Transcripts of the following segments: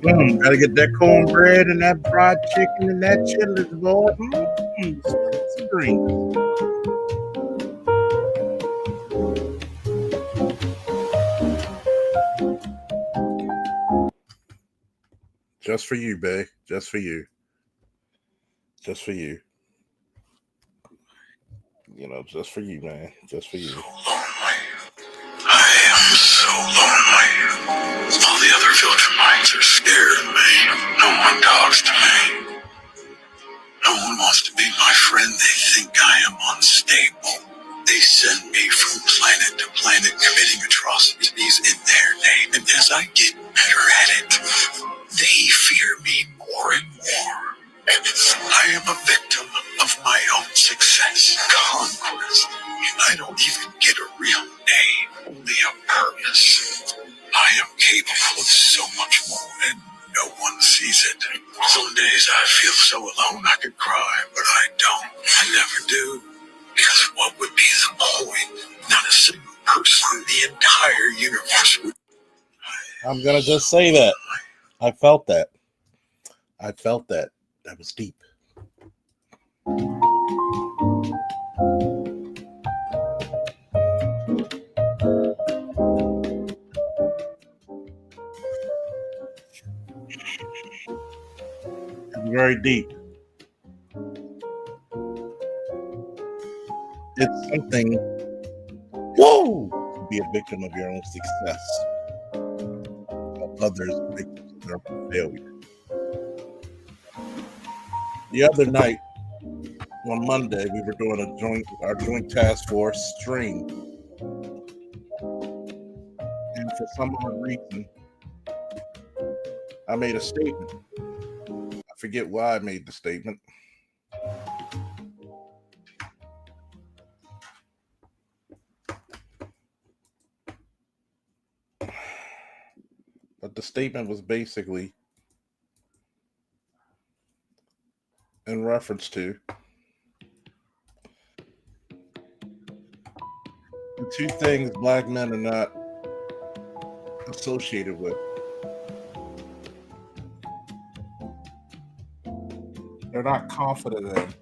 Gotta get that cornbread and that fried chicken and that chitlins, boy. Spicy green. Just for you, babe. Just for you. Just for you. You know, just for you, man. Just for you. Lonely. I am so lonely. All the other village minds are scared of me. No one talks to me. No one wants to be my friend. They think I am unstable. They send me from planet to planet committing atrocities in their name. And as I get better at it, they fear me more and more. I am a victim of my own success, conquest. I don't even get a real name, only a purpose. I am capable of so much more, and no one sees it. Some days I feel so alone I could cry, but I don't. I never do. Because what would be the point? Not a single person in the entire universe would. I'm gonna just say that. I felt that. I felt that. That was deep. It's very deep. It's something. Whoa! To be a victim of your own success. Others victims of their own failure. The other night, on Monday, we were doing our joint task force stream, and for some odd reason, I made a statement. I forget why I made the statement. But the statement was basically in reference to the two things black men are not associated with. They're not confident in.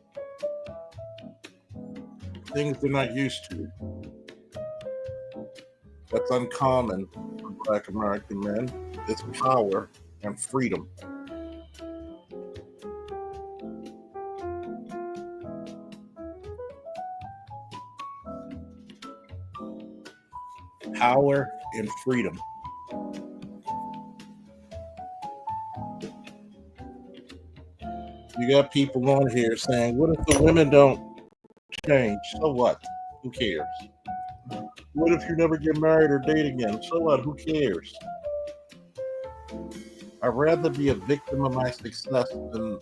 Things they're not used to. That's uncommon for Black American men. It's power and freedom. Power and freedom. You got people on here saying, what if the women don't change? So what? Who cares? What if you never get married or date again? So what? Who cares? I'd rather be a victim of my success than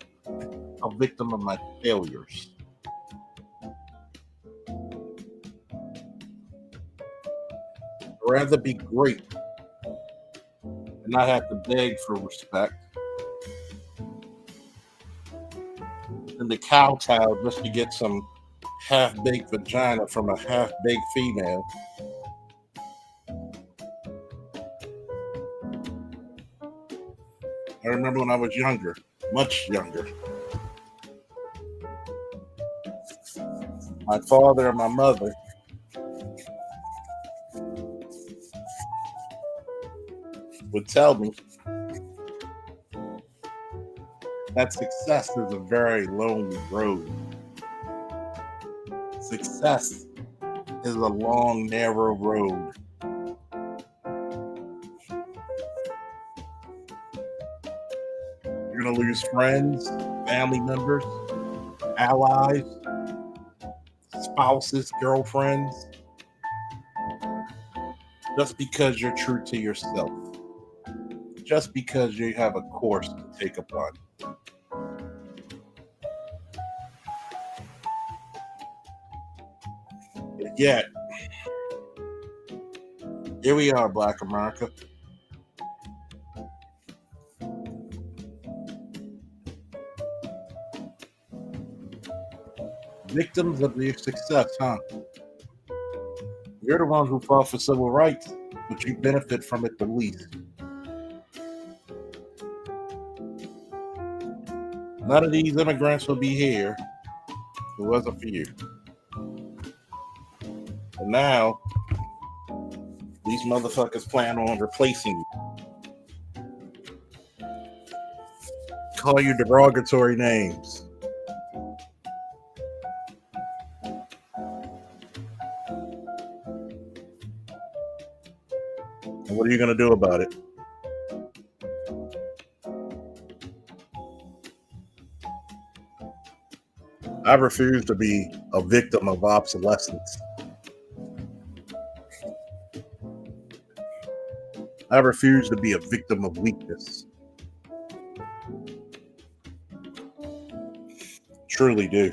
a victim of my failures. I'd rather be great and not have to beg for respect than to kowtow just to get some half-baked vagina from a half-baked female. I remember when I was younger, much younger. My father and my mother would tell me that success is a very lonely road. Success is a long, narrow road. You're going to lose friends, family members, allies, spouses, girlfriends, just because you're true to yourself. Just because you have a course to take upon. Yet, here we are, Black America. Victims of your success, huh? You're the ones who fought for civil rights, but you benefit from it the least. None of these immigrants would be here if it wasn't for you. And now, these motherfuckers plan on replacing you. Call you derogatory names. And what are you going to do about it? I refuse to be a victim of obsolescence. I refuse to be a victim of weakness. Truly do.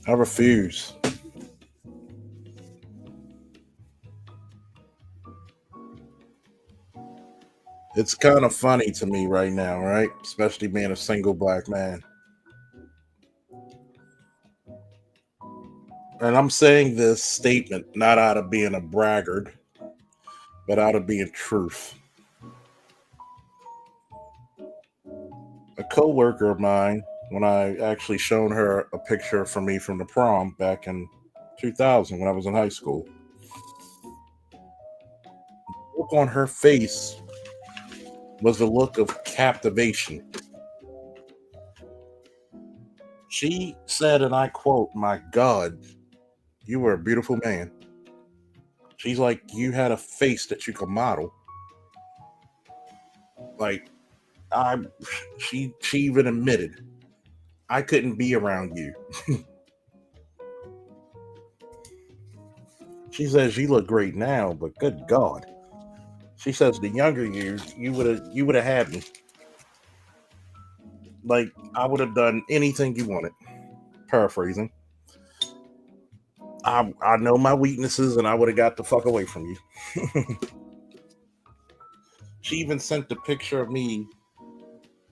I refuse. It's kind of funny to me right now, right? Especially being a single black man. And I'm saying this statement not out of being a braggart, but out of being truth. A coworker of mine, when I actually shown her a picture from me from the prom back in 2000 when I was in high school, the look on her face was the look of captivation. She said, and I quote, "My God, you were a beautiful man." She's like, "You had a face that you could model." Like, she even admitted, "I couldn't be around you." She says, "You look great now, but good God." She says, "The younger you would have had me. Like, I would have done anything you wanted." Paraphrasing. I know my weaknesses, and I would have got the fuck away from you. She even sent the picture of me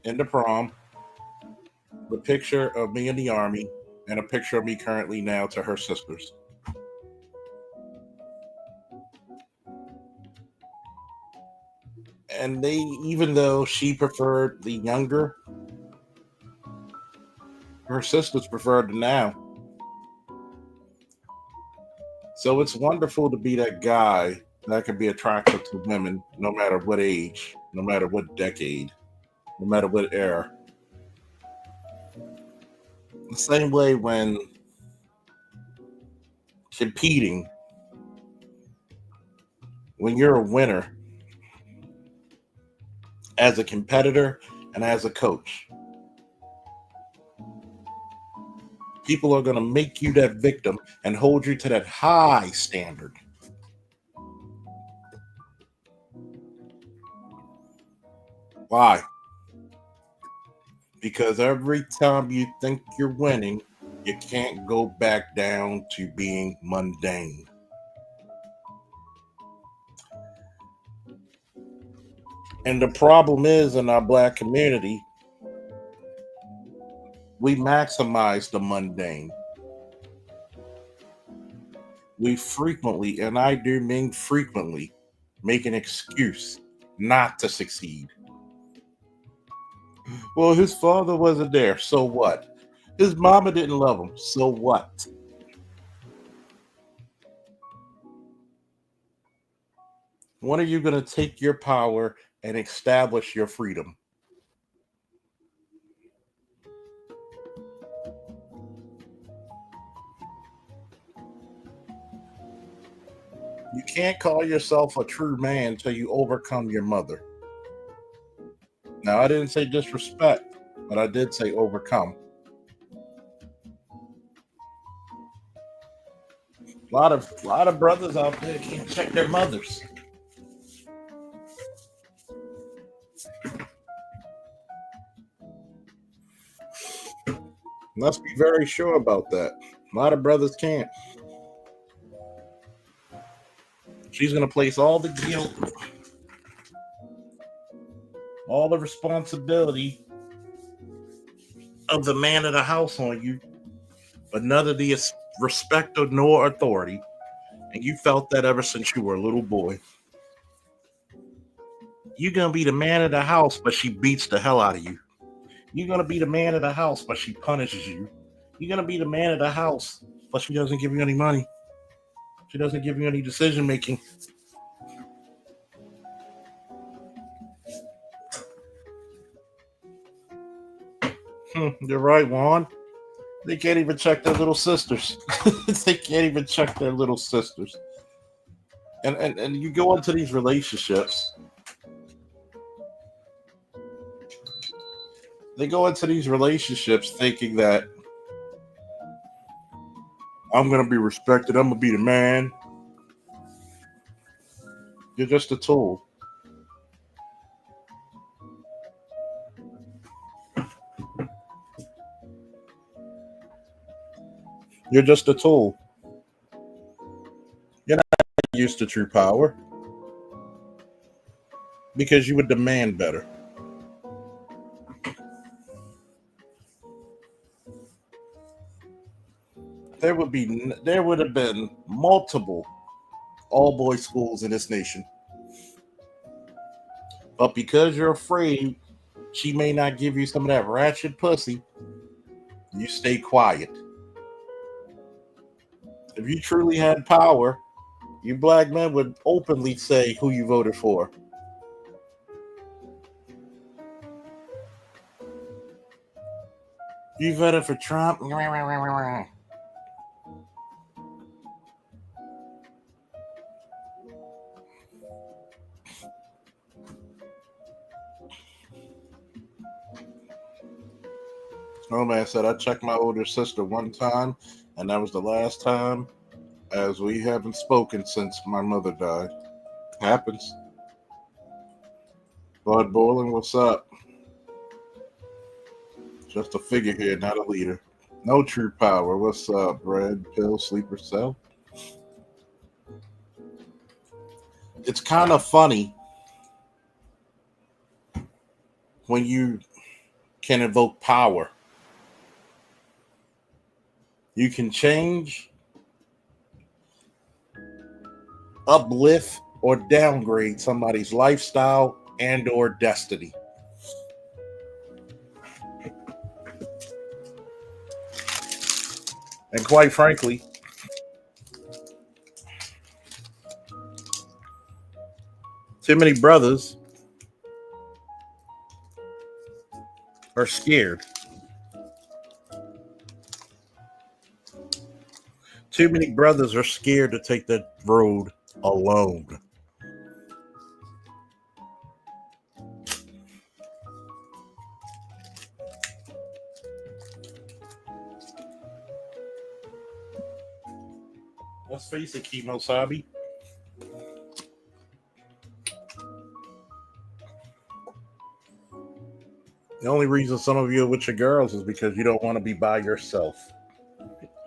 in the prom, the picture of me in the army, and a picture of me currently now to her sisters. And they, even though she preferred the younger, her sisters preferred the now. So it's wonderful to be that guy that can be attractive to women no matter what age, no matter what decade, no matter what era. The same way when competing, when you're a winner as a competitor and as a coach, people are going to make you that victim and hold you to that high standard. Why? Because every time you think you're winning, you can't go back down to being mundane. And the problem is, in our black community, we maximize the mundane. We frequently, and I do mean frequently, make an excuse not to succeed. Well, his father wasn't there, so what? His mama didn't love him, so what? When are you going to take your power and establish your freedom? You can't call yourself a true man until you overcome your mother. Now, I didn't say disrespect, but I did say overcome. A lot of brothers out there can't check their mothers. Let's be very sure about that. A lot of brothers can't. She's going to place all the guilt, all the responsibility of the man of the house on you but none of the respect or nor authority. And you felt that ever since you were a little boy. You're gonna be the man of the house, but she beats the hell out of you. You're gonna be the man of the house, but she punishes you. You're gonna be the man of the house, but she doesn't give you any money. She doesn't give you any decision making. You're right, Juan. They can't even check their little sisters. They can't even check their little sisters. And you go into these relationships. They go into these relationships thinking that I'm gonna be respected. I'm gonna be the man. You're just a tool. You're just a tool. You're not used to true power because you would demand better. There would have been multiple all boys schools in this nation, but because you're afraid she may not give you some of that ratchet pussy, you stay quiet. If you truly had power, you black men would openly say who you voted for. You voted for Trump? Snowman said, I checked my older sister one time, and that was the last time, as we haven't spoken since my mother died. Happens. Bud Bowling, what's up? Just a figurehead, not a leader. No true power. What's up? Red pill, sleeper cell. It's kind of funny when you can invoke power. You can change, uplift, or downgrade somebody's lifestyle and or destiny. And quite frankly, too many brothers are scared. Too many brothers are scared to take that road alone. Let's face it, Kimo Sabi. The only reason some of you are with your girls is because you don't want to be by yourself.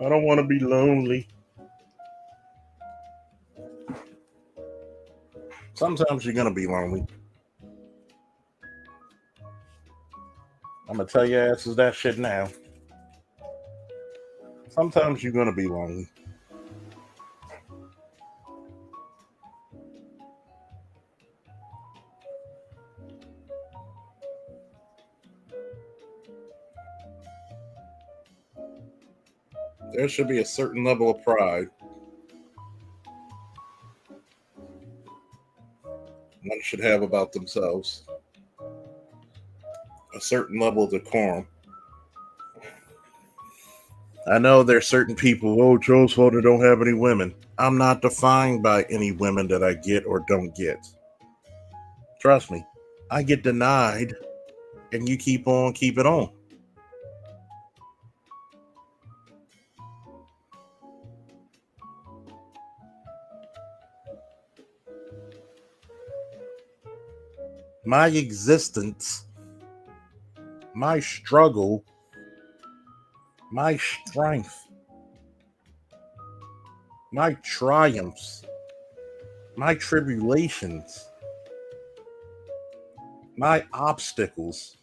I don't want to be lonely. Sometimes you're going to be lonely. I'm going to tell your asses that shit now. Sometimes you're going to be lonely. There should be a certain level of pride one should have about themselves. A certain level of decorum. I know there's certain people, oh, Joe's father don't have any women. I'm not defined by any women that I get or don't get. Trust me, I get denied and you keep on keeping on. My existence, my struggle, my strength, my triumphs, my tribulations, my obstacles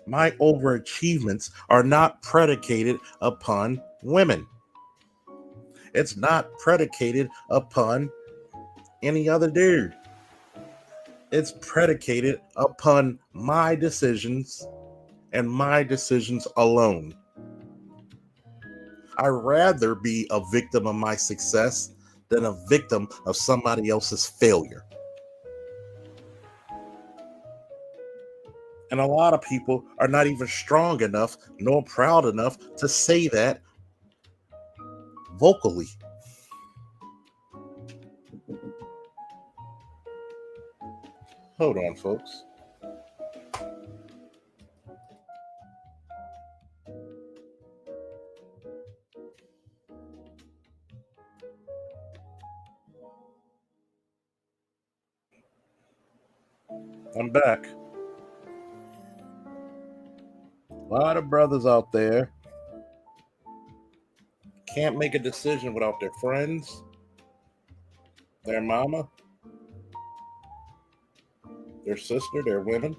My overachievements are not predicated upon women. It's not predicated upon any other dude. It's predicated upon my decisions and my decisions alone. I'd rather be a victim of my success than a victim of somebody else's failure. And a lot of people are not even strong enough nor proud enough to say that vocally. Hold on, folks. I'm back. A lot of brothers out there can't make a decision without their friends, their mama, their sister, their women.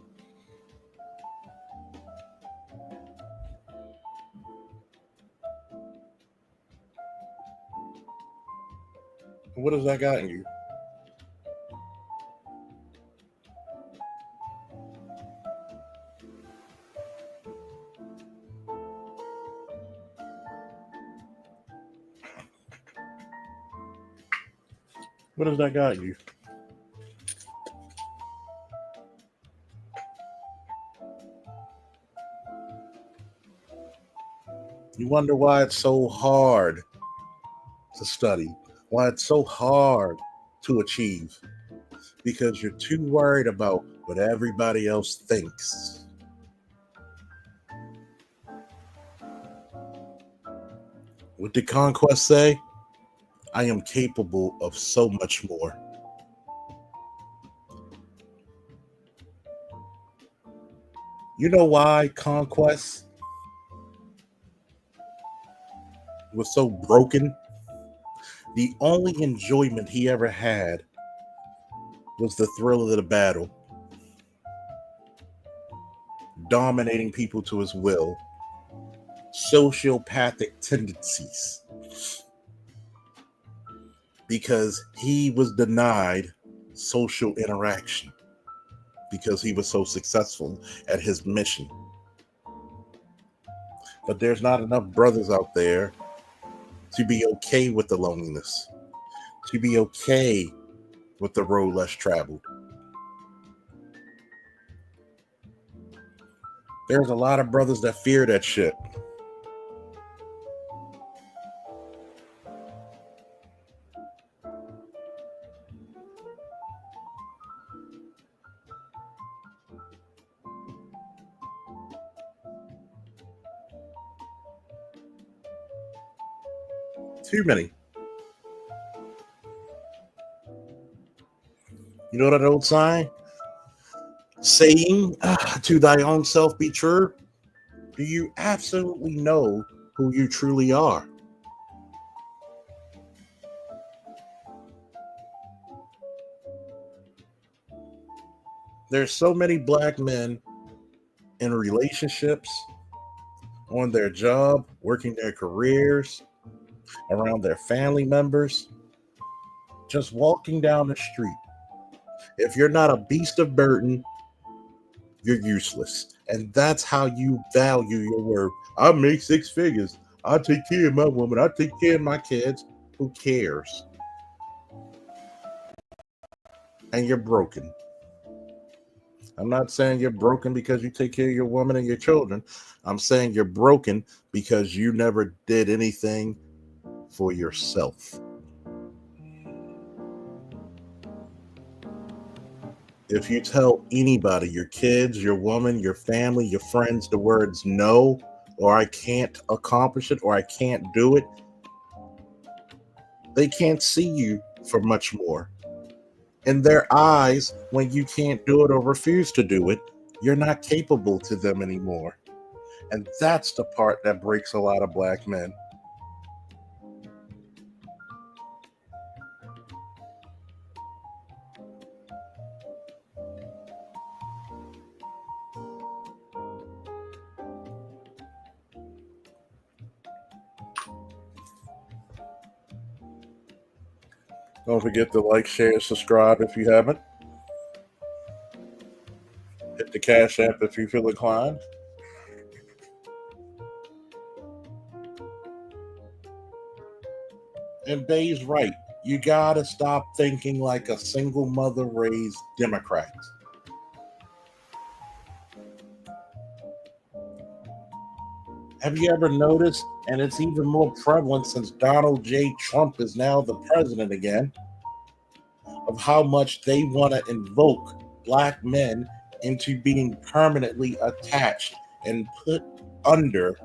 What has that gotten you? What has that got you? You wonder why it's so hard to study, why it's so hard to achieve, because you're too worried about what everybody else thinks. What did Conquest say? I am capable of so much more. You know why Conquest was so broken? The only enjoyment he ever had was the thrill of the battle, dominating people to his will, sociopathic tendencies, because he was denied social interaction because he was so successful at his mission. But there's not enough brothers out there to be okay with the loneliness, to be okay with the road less traveled. There's a lot of brothers that fear that shit. Too many. You know that old sign? Saying to thy own self be true. Do you absolutely know who you truly are? There's so many black men in relationships, on their job, working their careers, around their family members, just walking down the street. If you're not a beast of burden, you're useless. And that's how you value your worth. I make six figures. I take care of my woman. I take care of my kids. Who cares? And you're broken. I'm not saying you're broken because you take care of your woman and your children. I'm saying you're broken because you never did anything for yourself. If you tell anybody, your kids, your woman, your family, your friends, the words no, or I can't accomplish it, or I can't do it, they can't see you for much more. In their eyes, when you can't do it or refuse to do it, you're not capable to them anymore. And that's the part that breaks a lot of black men. Don't forget to like, share, subscribe if you haven't. Hit the Cash App if you feel inclined. And Bay's right. You gotta stop thinking like a single mother raised Democrat. Have you ever noticed, and it's even more prevalent since Donald J. Trump is now the president again, of how much they want to invoke black men into being permanently attached and put under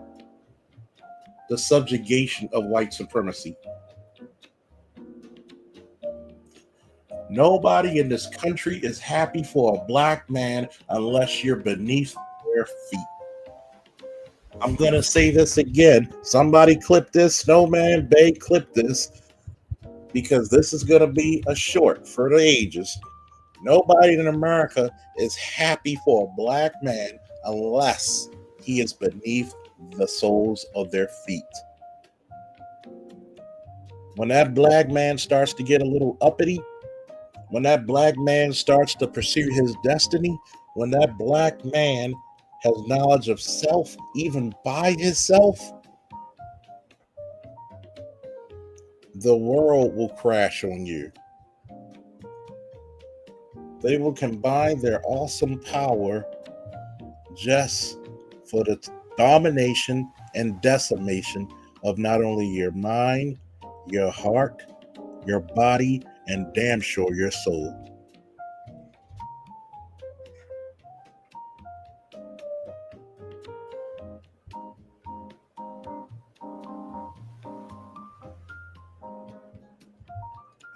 the subjugation of white supremacy? Nobody in this country is happy for a black man unless you're beneath their feet. I'm going to say this again. Somebody clip this. Snowman Bay clip this, because this is going to be a short for the ages. Nobody in America is happy for a black man unless he is beneath the soles of their feet. When that black man starts to get a little uppity, when that black man starts to pursue his destiny, when that black man has knowledge of self, even by himself, the world will crash on you. They will combine their awesome power just for the domination and decimation of not only your mind, your heart, your body, and damn sure your soul.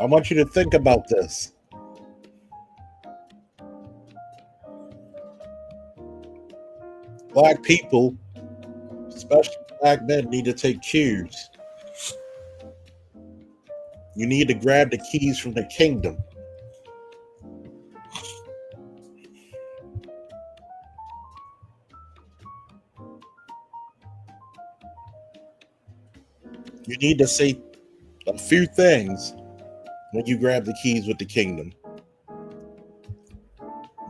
I want you to think about this. Black people, especially black men, need to take cues. You need to grab the keys from the kingdom. You need to say a few things when you grab the keys with the kingdom.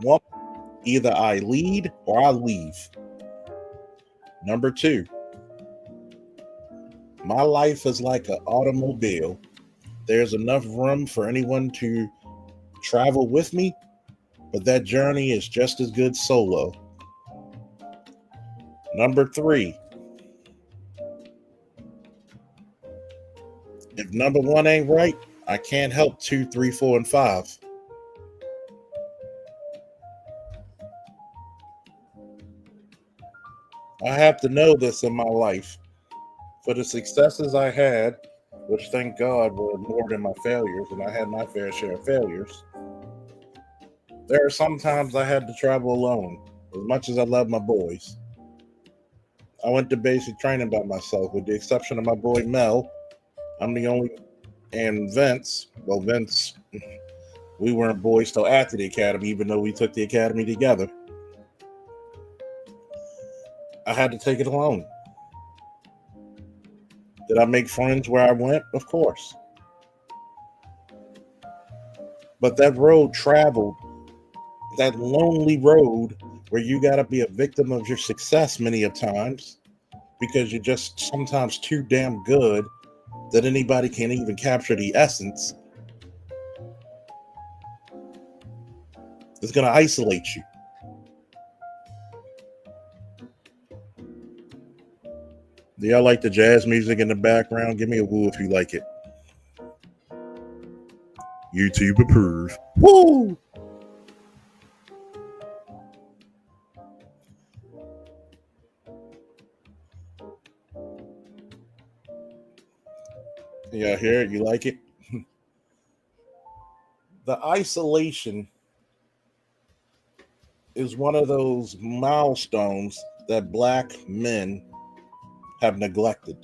One, either I lead or I leave. Number two, my life is like an automobile. There's enough room for anyone to travel with me, but that journey is just as good solo. Number three, if number one ain't right, I can't help 2, 3, 4, and 5. I have to know this in my life. For the successes I had, which thank God were more than my failures, and I had my fair share of failures, there are some times I had to travel alone, as much as I love my boys. I went to basic training by myself, with the exception of my boy Mel. I'm the only, and Vince, we weren't boys till after the academy, even though we took the academy together. I had to take it alone. Did I make friends where I went? Of course. But that road traveled, that lonely road where you got to be a victim of your success many of times, because you're just sometimes too damn good that anybody can even capture the essence, it's going to isolate you. Do y'all like the jazz music in the background? Give me a woo if you like it. YouTube approve. Woo! Y'all hear it? You like it? The isolation is one of those milestones that black men have neglected.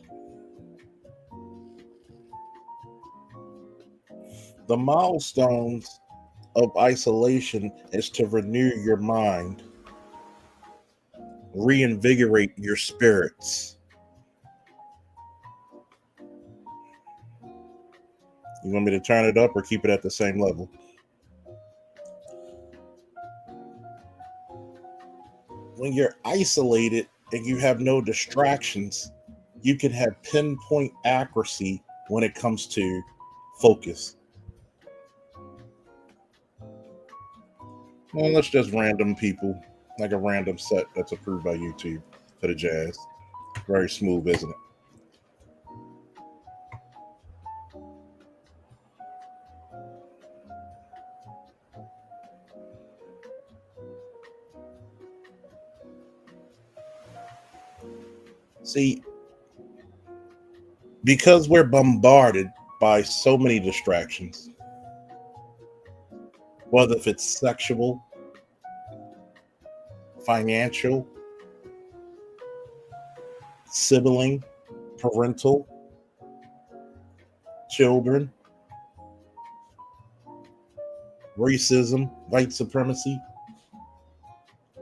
The milestones of isolation is to renew your mind, reinvigorate your spirits. You want me to turn it up or keep it at the same level? When you're isolated and you have no distractions, you can have pinpoint accuracy when it comes to focus. Well, let's just random people, like a random set that's approved by YouTube for the jazz. Very smooth, isn't it? See, because we're bombarded by so many distractions, whether if it's sexual, financial, sibling, parental, children, racism, white supremacy,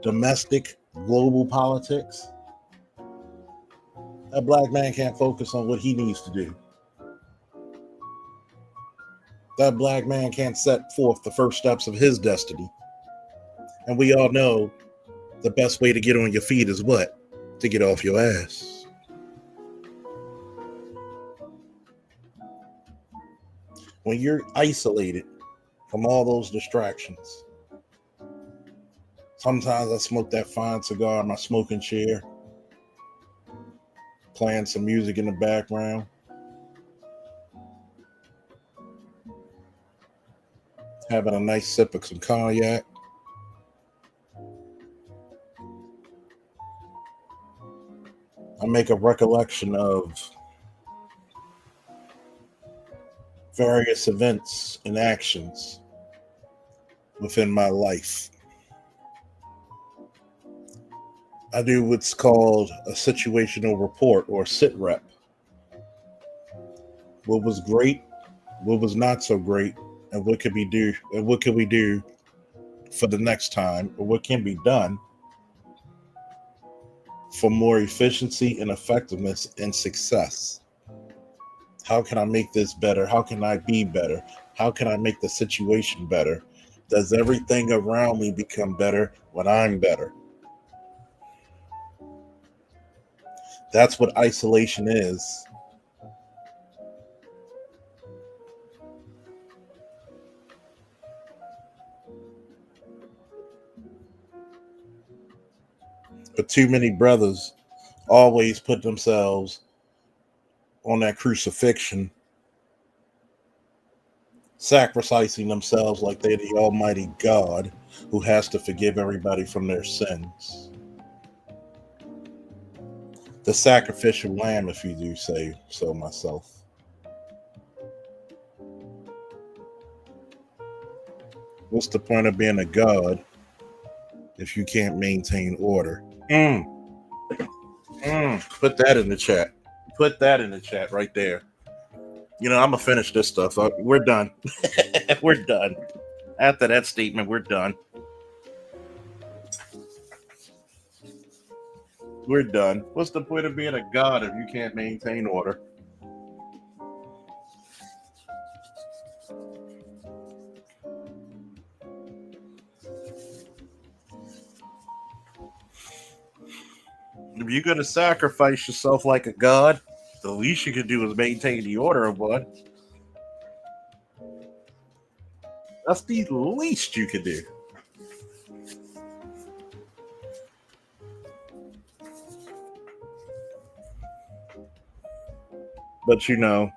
domestic, global politics, that black man can't focus on what he needs to do. That black man can't set forth the first steps of his destiny. And we all know the best way to get on your feet is what? To get off your ass. When you're isolated from all those distractions, sometimes I smoke that fine cigar in my smoking chair, playing some music in the background, having a nice sip of some cognac. I make a recollection of various events and actions within my life. I do what's called a situational report or sit rep. What was great, what was not so great, and what could we do for the next time, or what can be done for more efficiency and effectiveness and success. How can I make this better? How can I be better? How can I make the situation better? Does everything around me become better when I'm better? That's what isolation is. But too many brothers always put themselves on that crucifixion, sacrificing themselves like they're the Almighty God who has to forgive everybody from their sins. The sacrificial lamb, if you do say so myself. What's the point of being a God if you can't maintain order? Put that in the chat. Put that in the chat right there. You know, I'm gonna finish this stuff. We're done. We're done. After that statement, we're done. We're done. What's the point of being a god if you can't maintain order? If you're gonna sacrifice yourself like a god, the least you can do is maintain the order of one. That's the least you can do. But you know,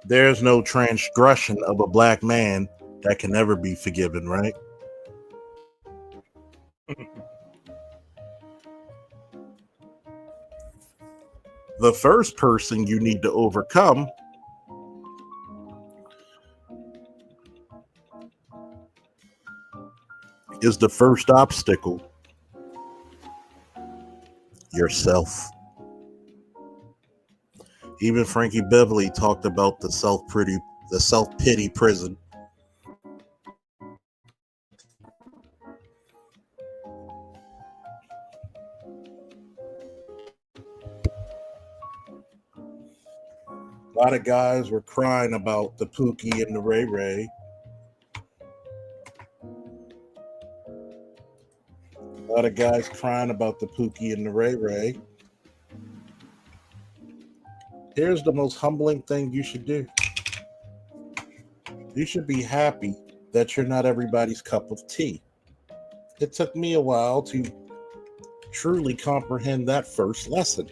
there's no transgression of a black man that can never be forgiven, right? The first person you need to overcome is the first obstacle: yourself. Even Frankie Beverly talked about the self-pity prison. A lot of guys were crying about the Pookie and the Ray Ray. A lot of guys crying about the Pookie and the Ray Ray. Here's the most humbling thing you should do. You should be happy that you're not everybody's cup of tea. It took me a while to truly comprehend that first lesson.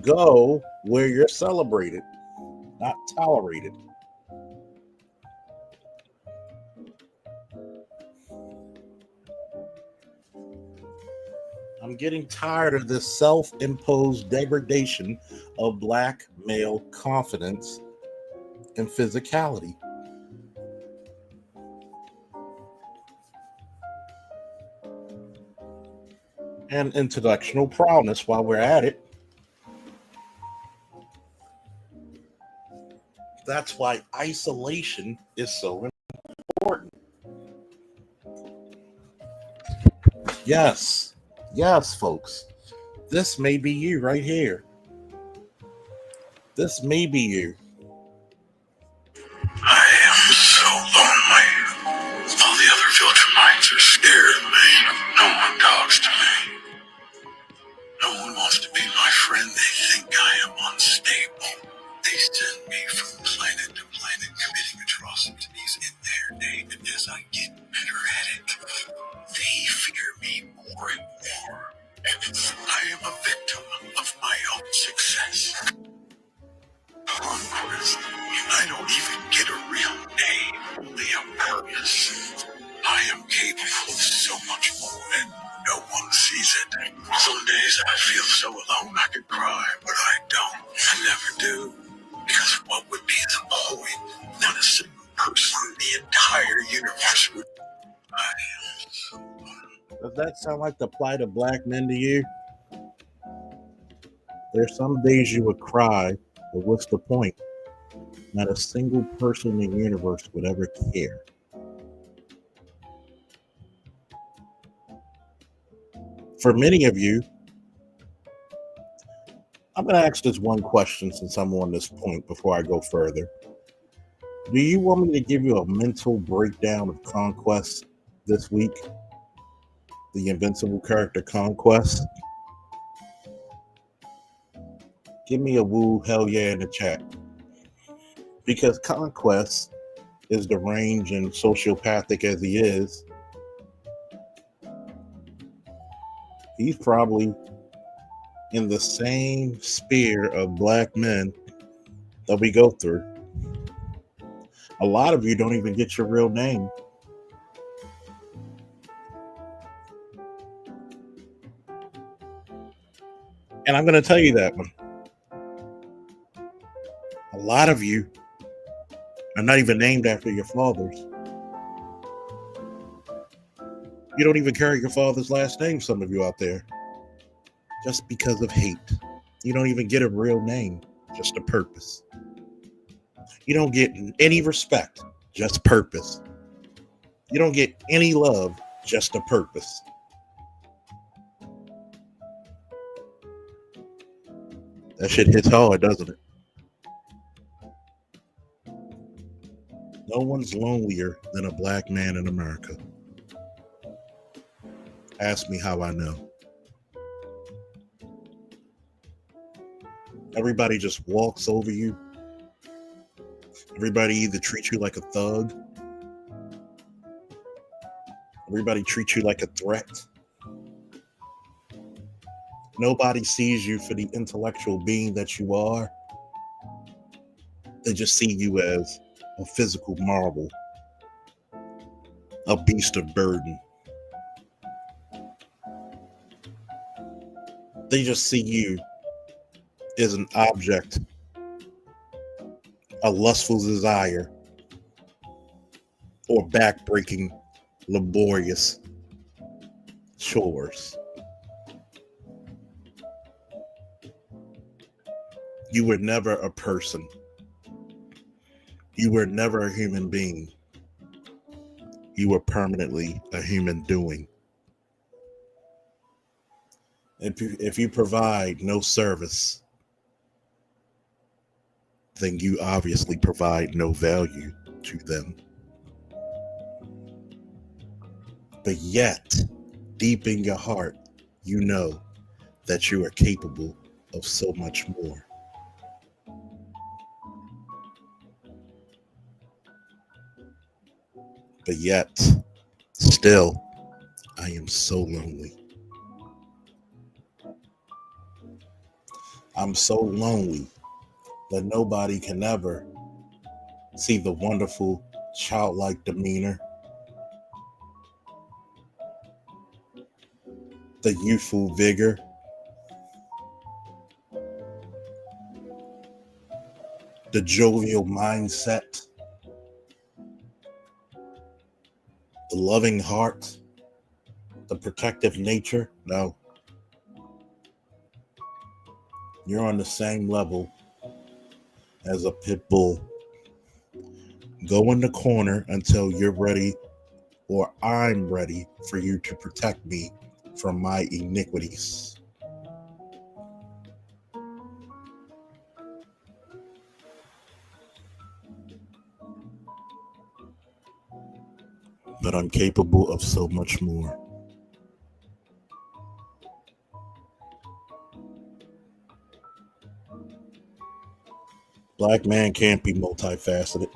Go where you're celebrated, not tolerated. I'm getting tired of this self-imposed degradation of black male confidence and physicality. And intellectual prowess while we're at it. That's why isolation is so important. Yes, folks. This may be you right here. This may be you. I am so lonely. All the other Viltrum minds are scared of me. No one talks to me. No one wants to be my friend. They think I am unstable. They send me from planet to planet committing atrocities in their name, and as I get better at it, they fear me more and more. I am a victim of my own success. Conquest. I don't even get a real name, only a purpose. I am capable of so much more, and no one sees it. Some days I feel so alone I could cry, but I don't. I never do. Because what would be the point? Not a single person in the entire universe would. I am so alone. Does that sound like the plight of black men to you? There's some days you would cry, but what's the point? Not a single person in the universe would ever care. For many of you, I'm going to ask this one question since I'm on this point before I go further. Do you want me to give you a mental breakdown of Conquest this week? The invincible character Conquest? Give me a woo, hell yeah in the chat. Because Conquest is deranged and sociopathic as he is. He's probably in the same sphere of black men that we go through. A lot of you don't even get your real name. And I'm going to tell you that one. A lot of you are not even named after your fathers. You don't even carry your father's last name, some of you out there. Just because of hate. You don't even get a real name, just a purpose. You don't get any respect, just purpose. You don't get any love, just a purpose. That shit hits hard, doesn't it? No one's lonelier than a black man in America. Ask me how I know. Everybody just walks over you. Everybody either treats you like a thug. Everybody treats you like a threat. Nobody sees you for the intellectual being that you are. They just see you as a physical marvel, a beast of burden. They just see you as an object, a lustful desire, or backbreaking, laborious chores. You were never a person. You were never a human being. You were permanently a human doing. If you provide no service, then you obviously provide no value to them. But yet, deep in your heart, you know that you are capable of so much more. But yet, still, I am so lonely. I'm so lonely that nobody can ever see the wonderful childlike demeanor, the youthful vigor, the jovial mindset, the loving heart, the protective nature. No, you're on the same level as a pit bull. Go in the corner until you're ready, or I'm ready for you to protect me from my iniquities. But I'm capable of so much more. Black man can't be multifaceted.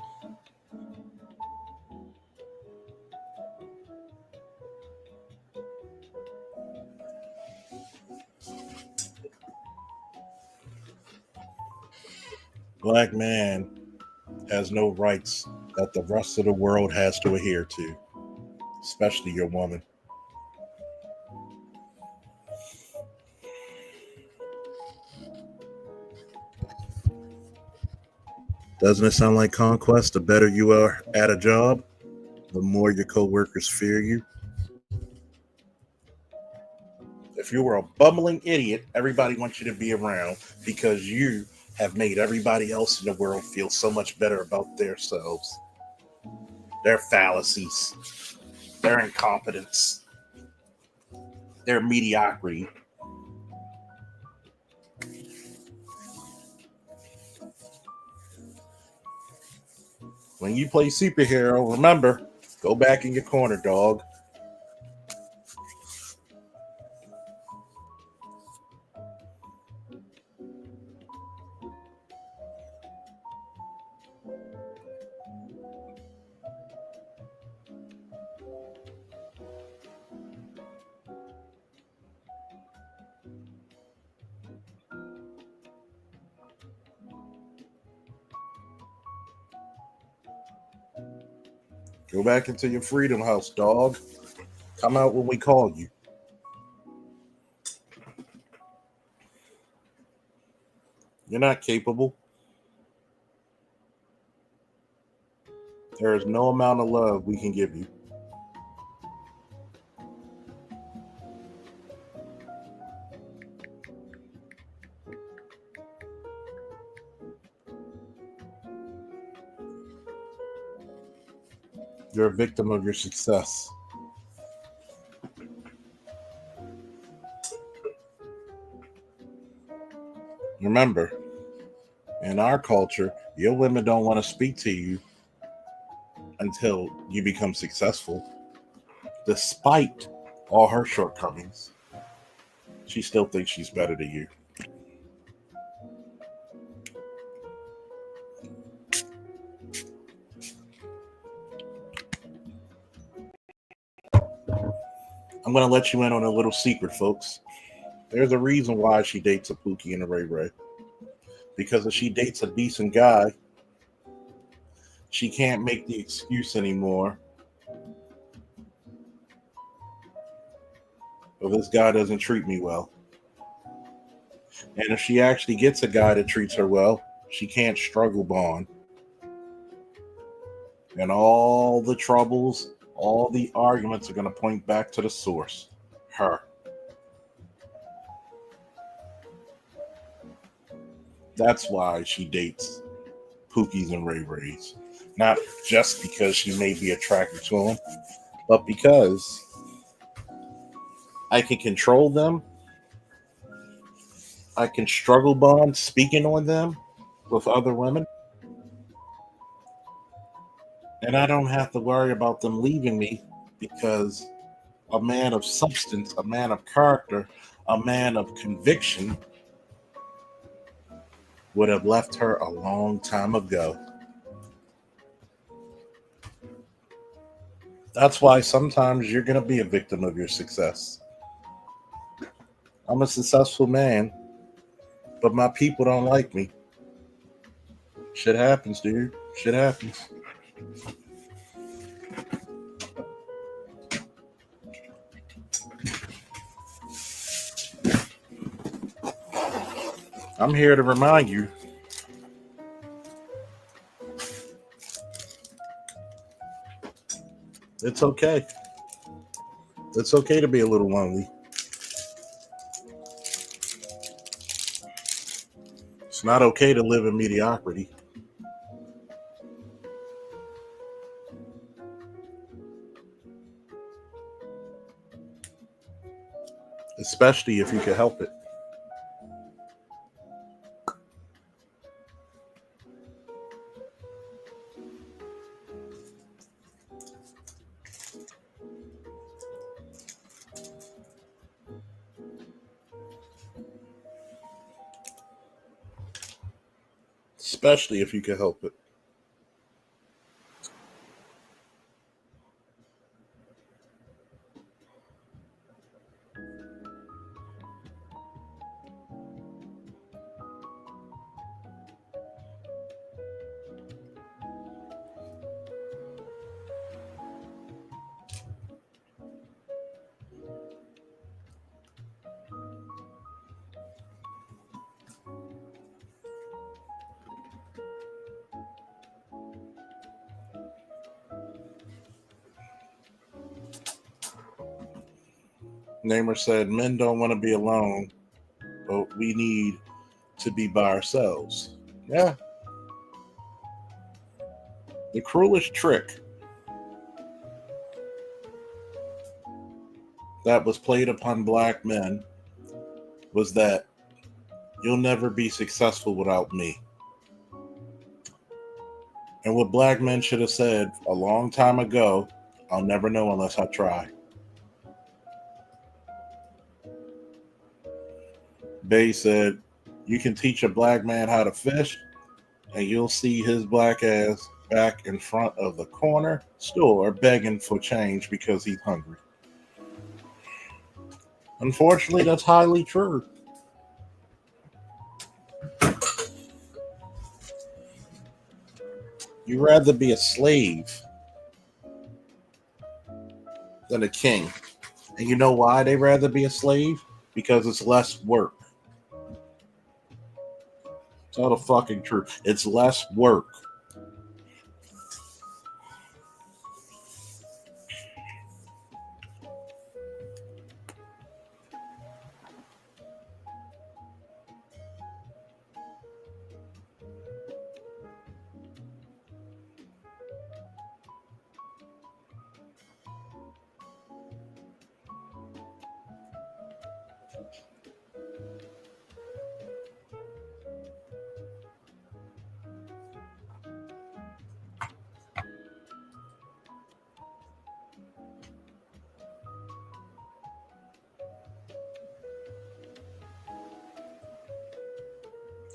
Black man has no rights that the rest of the world has to adhere to, especially your woman. Doesn't it sound like conquest? The better you are at a job, the more your coworkers fear you. If you were a bumbling idiot, everybody wants you to be around because you have made everybody else in the world feel so much better about themselves, their fallacies, their incompetence, their mediocrity. When you play superhero, remember, go back in your corner, dog. Go back into your freedom house, dog. Come out when we call you. You're not capable. There is no amount of love we can give you. You're a victim of your success. Remember, in our culture, your women don't want to speak to you until you become successful. Despite all her shortcomings, she still thinks she's better than you. I'm going to let you in on a little secret, folks. There's a reason why she dates a Pookie and a Ray Ray. Because if she dates a decent guy, she can't make the excuse anymore. Well, this guy doesn't treat me well. And if she actually gets a guy that treats her well, she can't struggle bond. And all the troubles, all the arguments are going to point back to the source, her. That's why she dates Pookies and Ray Rays. Not just because she may be attracted to them, but because I can control them. I can struggle bond speaking on them, with other women, and I don't have to worry about them leaving me because a man of substance, a man of character, a man of conviction would have left her a long time ago. That's why sometimes you're going to be a victim of your success. I'm a successful man, but my people don't like me. Shit happens, dude. Shit happens. I'm here to remind you it's okay. It's okay to be a little lonely. It's not okay to live in mediocrity. Especially if you can help it. Especially if you can help it. Namer said, men don't want to be alone, but we need to be by ourselves. Yeah. The cruelest trick that was played upon black men was that you'll never be successful without me. And what black men should have said a long time ago, I'll never know unless I try. Bay said, you can teach a black man how to fish, and you'll see his black ass back in front of the corner store begging for change because he's hungry. Unfortunately, that's highly true. You'd rather be a slave than a king. And you know why they'd rather be a slave? Because it's less work. Tell the fucking truth. It's less work.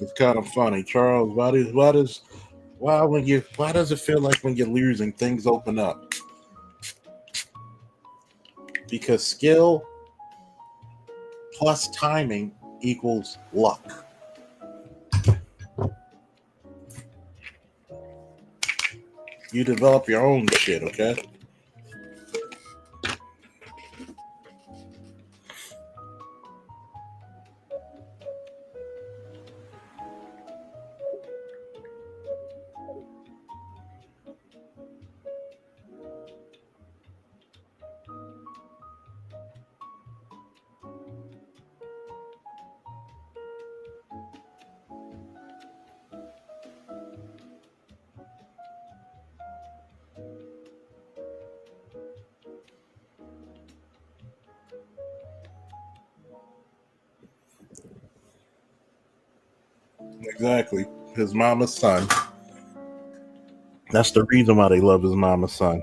It's kind of funny, Charles. Why does it feel like when you're losing, things open up? Because skill plus timing equals luck. You develop your own shit, okay? Exactly. his mama's son. That's the reason why they love his mama's son.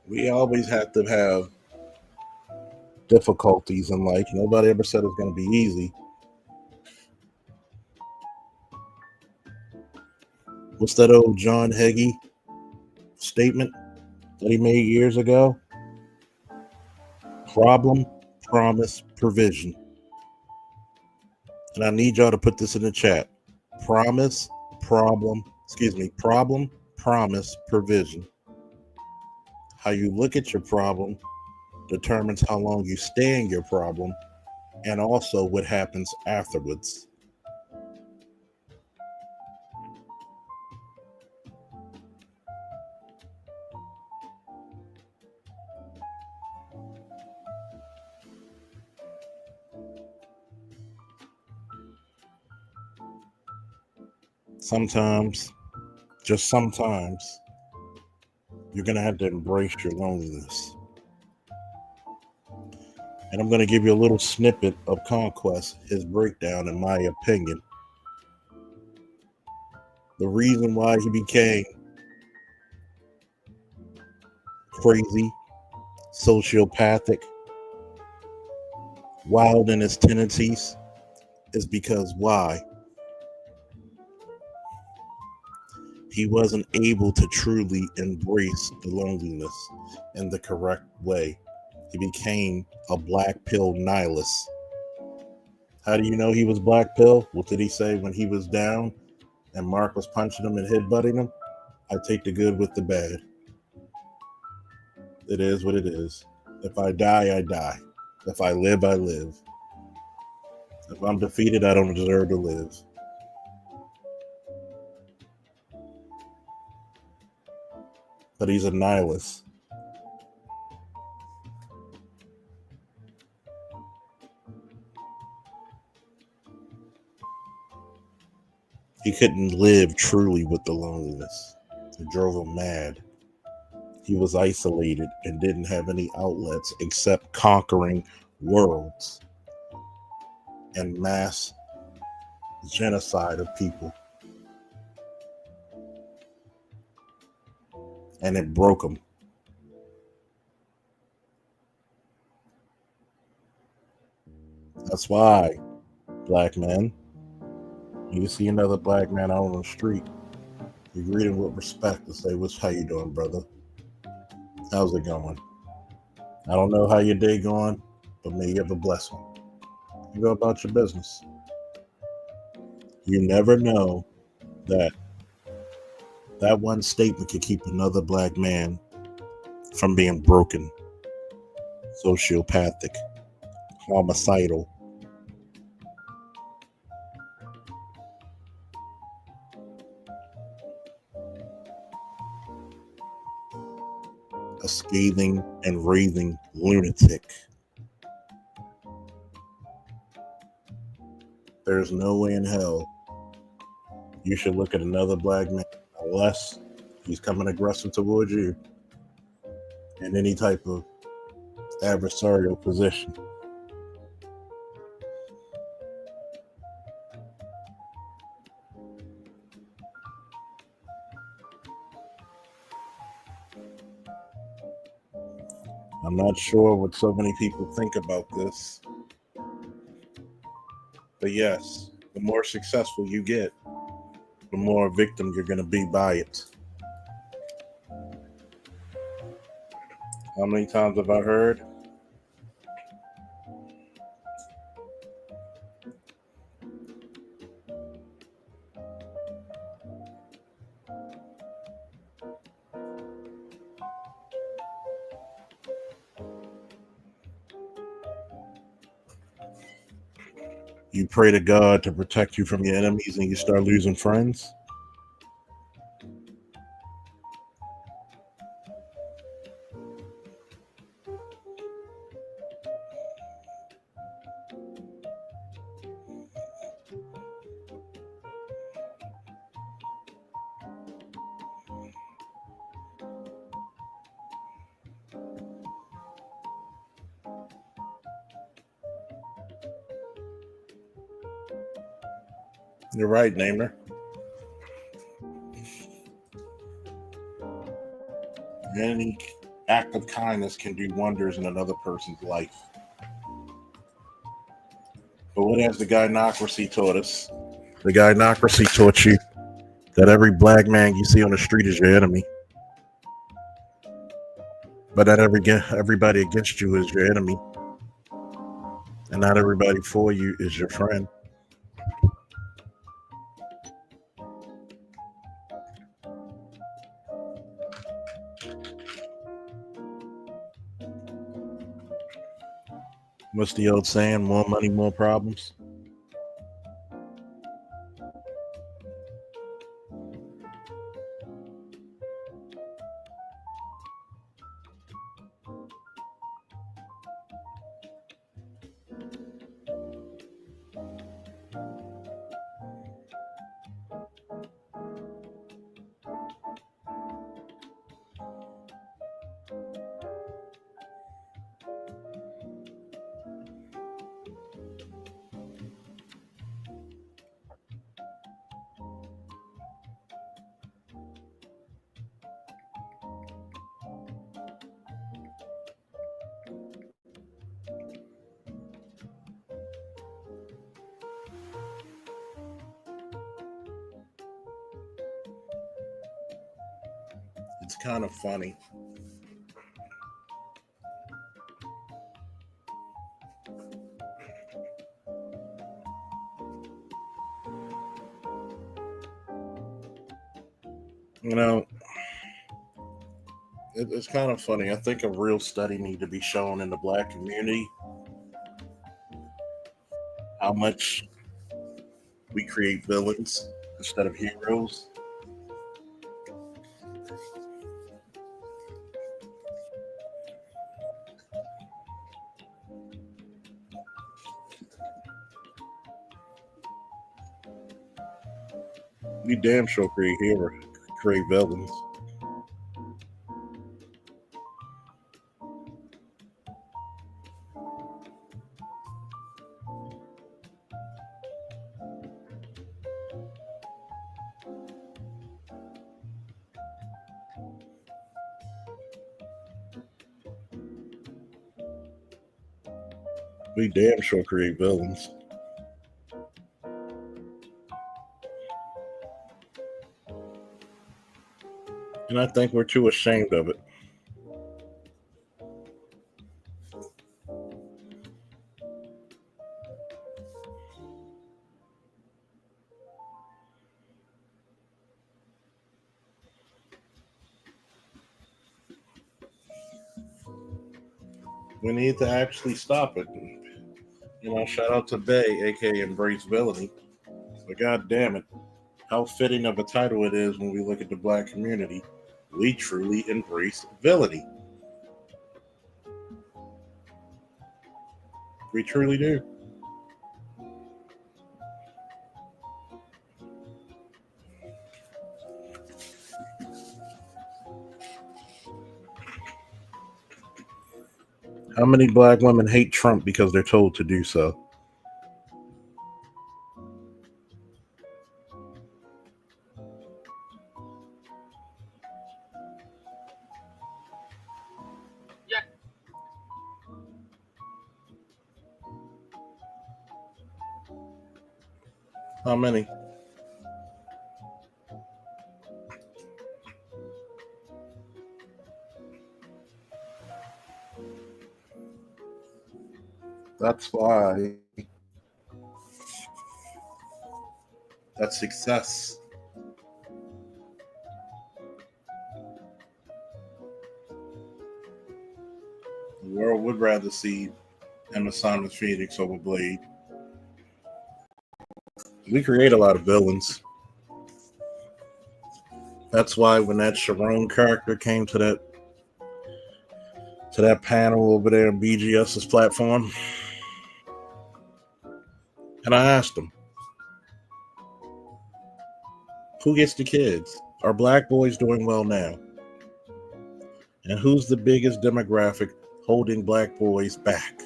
We always have to have difficulties in life. Nobody ever said it's going to be easy. What's that old John Hagee statement that he made years ago? Problem, promise, provision. And I need y'all to put this in the chat. Problem, promise, provision. How you look at your problem determines how long you stay in your problem and also what happens afterwards. Sometimes, just sometimes, you're going to have to embrace your loneliness. And I'm going to give you a little snippet of Conquest, his breakdown, in my opinion. The reason why he became crazy, sociopathic, wild in his tendencies is because why? He wasn't able to truly embrace the loneliness in the correct way. He became a black pill nihilist. How do you know he was black pill? What did he say when he was down and Mark was punching him and headbutting him? I take the good with the bad. It is what it is. If I die, I die. If I live, I live. If I'm defeated, I don't deserve to live. But he's a nihilist. He couldn't live truly with the loneliness. It drove him mad. He was isolated and didn't have any outlets except conquering worlds and mass genocide of people. And it broke him. That's why, black man, you see another black man out on the street, you greet him with respect and say, how you doing, brother? How's it going? I don't know how your day going, but may you have a blessing. You go about your business. You never know that one statement could keep another black man from being broken, sociopathic, homicidal. A scathing and raving lunatic. There's no way in hell you should look at another black man unless he's coming aggressive towards you in any type of adversarial position. I'm not sure what so many people think about this, but yes, the more successful you get, the more a victim you're going to be by it. How many times have I heard? You pray to God to protect you from your enemies and you start losing friends. You're right, Namer. Any act of kindness can do wonders in another person's life. But what has the gynocracy taught us? The gynocracy taught you that every black man you see on the street is your enemy. But not everybody against you is your enemy. And not everybody for you is your friend. What's the old saying? More money, more problems. It's kind of funny. You know, it's kind of funny. I think a real study need to be shown in the black community. How much we create villains instead of heroes. We damn sure create villains. We damn sure create villains. And I think we're too ashamed of it. We need to actually stop it. Shout out to Bay, aka Embrace Villainy. But god damn it, how fitting of a title it is when we look at the black community. We truly embrace villainy. We truly do. How many black women hate Trump because they're told to do so? How many? That's why. That's success. The world would rather see Emma Simon Phoenix over Blade. We create a lot of villains. That's why when that Sharon character came to that panel over there on BGS's platform, and I asked him, who gets the kids? Are black boys doing well now? And who's the biggest demographic holding black boys back?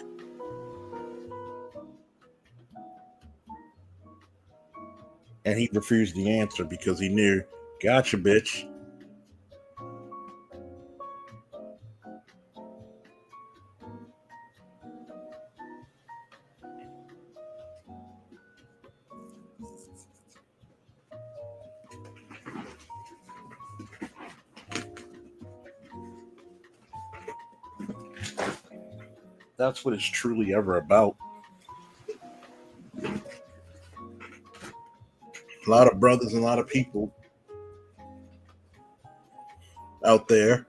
And he refused the answer because he knew, gotcha, bitch. That's what it's truly ever about. A lot of brothers and a lot of people out there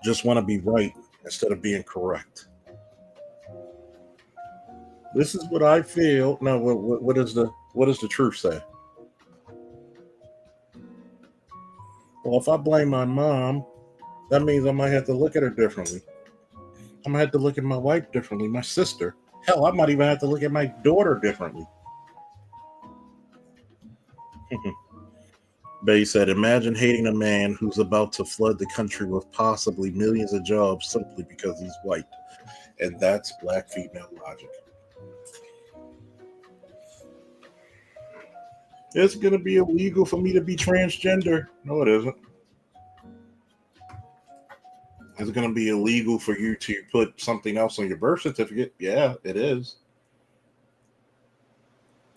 just want to be right instead of being correct. This is what I feel. No, what does the truth say? Well, if I blame my mom, that means I might have to look at her differently. I might have to look at my wife differently, my sister. Hell, I might even have to look at my daughter differently. Bay said, imagine hating a man who's about to flood the country with possibly millions of jobs simply because he's white. And that's black female logic. It's going to be illegal for me to be transgender. No, it isn't. It's going to be illegal for you to put something else on your birth certificate. Yeah, it is.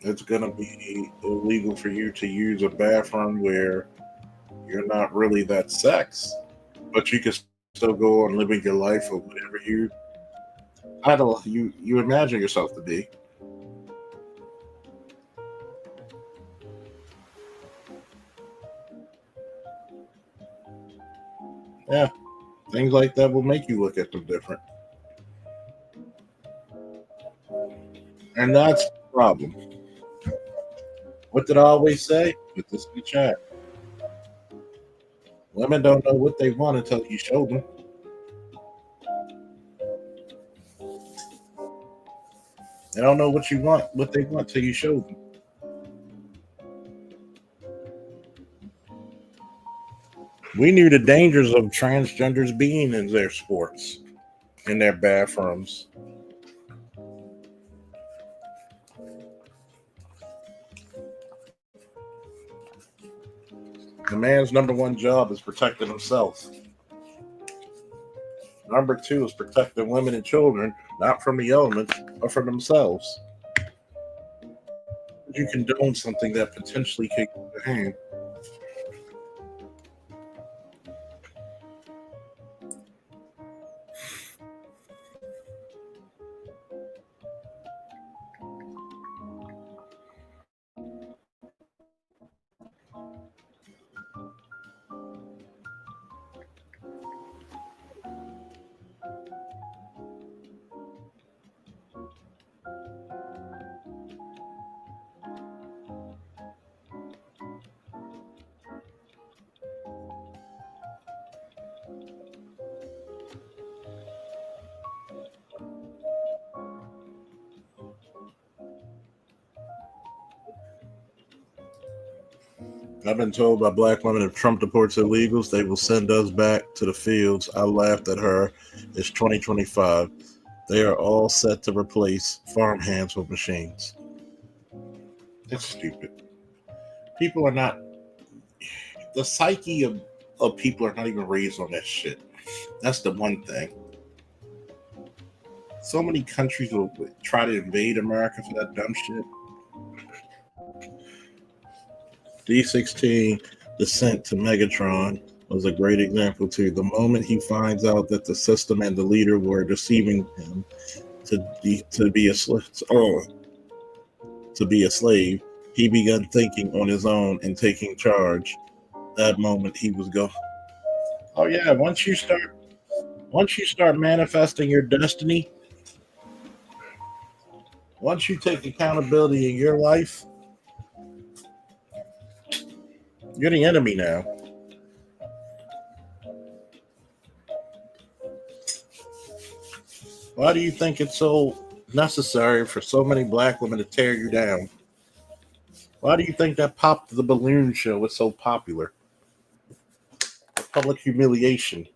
It's going to be illegal for you to use a bathroom where you're not really that sex, but you can still go on living your life or whatever you imagine yourself to be. Yeah, things like that will make you look at them different. And that's the problem. What did I always say? Put this in the chat. Women don't know what they want until you show them. They don't know what they want till you show them. We knew the dangers of transgenders being in their sports, in their bathrooms. The man's number one job is protecting himself. Number two is protecting women and children, not from the elements, but from themselves. You condone something that potentially can go to hand. I've been told by black women if Trump deports illegals, they will send us back to the fields. I laughed at her. It's 2025. They are all set to replace farm hands with machines. It's stupid. People are not, the psyche of people are not even raised on that shit. That's the one thing. So many countries will try to invade America for that dumb shit. D16 descent to Megatron was a great example too. The moment he finds out that the system and the leader were deceiving him to be a slave, he began thinking on his own and taking charge. That moment he was going, oh yeah, once you start manifesting your destiny, Once you take accountability in your life, you're the enemy now. Why do you think it's so necessary for so many black women to tear you down? Why do you think that Pop the Balloon show was so popular? Public humiliation.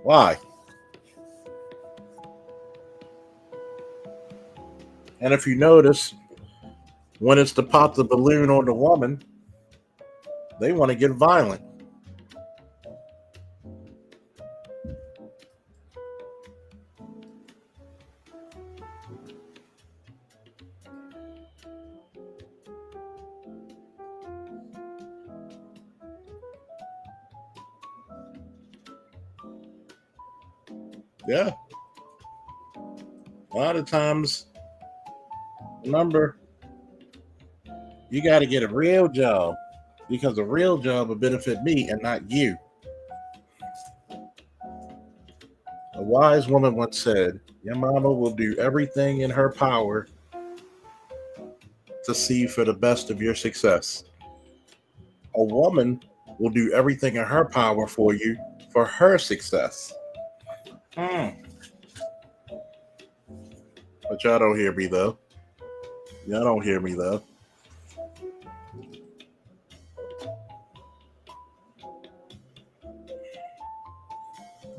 Why? And if you notice, when it's to pop the balloon on the woman, they want to get violent. Yeah. A lot of times, remember, you got to get a real job because a real job will benefit me and not you. A wise woman once said, your mama will do everything in her power to see for the best of your success. A woman will do everything in her power for you for her success. But y'all don't hear me though. Y'all don't hear me though.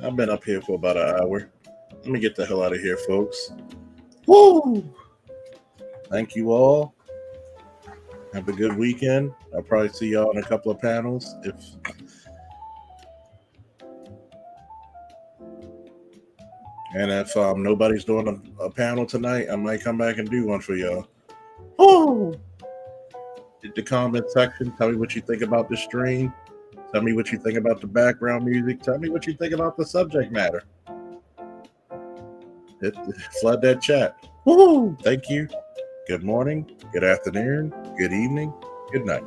I've been up here for about an hour. Let me get the hell out of here, folks. Woo! Thank you all. Have a good weekend. I'll probably see y'all in a couple of panels. If nobody's doing a panel tonight, I might come back and do one for y'all. Woo! Hit the comment section. Tell me what you think about the stream. Tell me what you think about the background music. Tell me what you think about the subject matter. Flood that chat. Woo! Thank you. Good morning, good afternoon, good evening, good night.